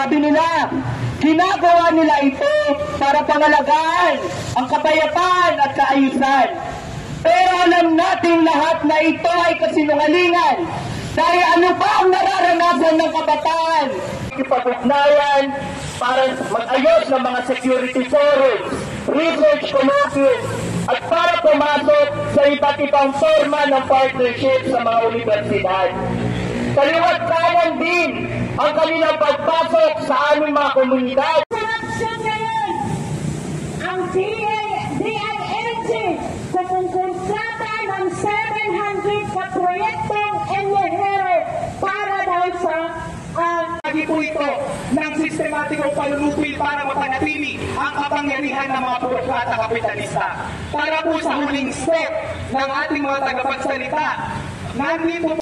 Sabi nila, ginagawa nila ito para pangalagaan ang kapayapaan at kaayusan. Pero alam nating lahat na ito ay kasinungalingan. Dahil ano pa ang nararanasan ng kabataan? Ipag-ugnayan para mag-ayos ng mga security forums, research colloquiums, at para pumasok sa iba't ibang forma ng partnership sa mga universidad. Kaliwat kanan din ang kanilang pagpasok sa aming mga komunidad. Ang DILG kukontrata ng 700 na proyektong engineer para daw sa lagi po ito ng sistematikong panunupil para mapanatili ang kapangyarihan ng mga burokrata kapitalista. Para po sa huling step ng ating mga tagapagsalita, nandito